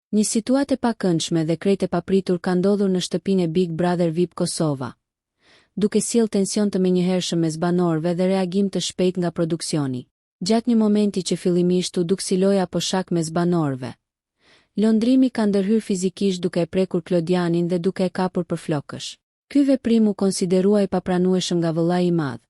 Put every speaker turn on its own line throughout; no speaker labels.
Një situatë e pakëndshme dhe krejt e papritur ka ndodhur në shtëpinë e Big Brother VIP Kosova, duke sjellë tension të menjëhershëm mes banorëve dhe reagim të shpejt nga produksioni. Gjatë një momenti që fillimisht u duk si lojë apo shak mes banorëve, lëndrimi ka ndërhyrë fizikisht duke e prekur Klodianin dhe duke e kapur për flokësh. Ky veprim u konsiderua i papranueshëm nga vëllai i madh,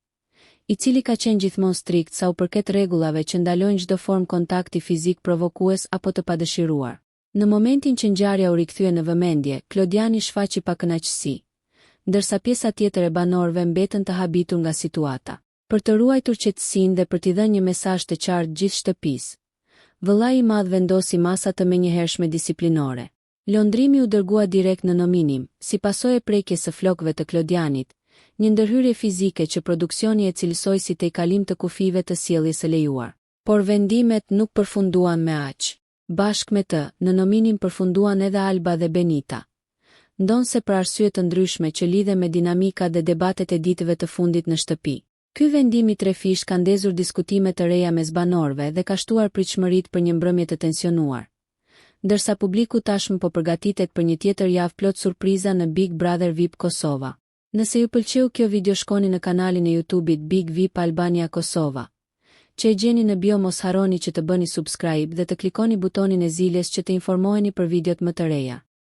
i cili ka qenë gjithmonë strikt sa u përket rregullave që ndalojnë çdo formë kontakti fizik provokues apo të padëshiruar. Në momentin që ngjarja u rikthye në vëmendje, Klodiani shfaqi pakënaqësi, ndërsa pjesa tjetër e banorëve mbetën të habitur nga situata. Për të ruajtur qetësinë dhe për t'i dhënë një mesazh të qartë gjithë shtëpisë, vëllai i madh vendosi masa të menjëhershme disiplinore. Lëndrimi u dërgua direkt në nominim, si pasojë e prekjes së flokëve të Klodianit, një ndërhyrje fizike që produksioni e cilësoi si tejkalim të kufive të sjelljes së lejuar. Por vendimet nuk përfunduan me aq. Bashkë me të, në nominim përfunduan edhe Alba dhe Benita, ndonse për arsye të ndryshme që lidhen me dinamika dhe debatet e ditëve të fundit në shtëpi. Ky vendim i trefisht ka ndezur diskutime të reja mes banorëve dhe ka shtuar pritshmëritë për një mbrëmje të tensionuar, ndërsa publiku tashmë po përgatitet për një tjetër javë plot surpriza në Big Brother VIP Kosova. Nëse ju pëlqeu kjo video, shkoni në kanalin e YouTube-it Big VIP Albania Kosova, që e gjeni në bio. Mos harroni që të bëni subscribe dhe të klikoni butonin e ziljes që të informoheni për videot më të reja.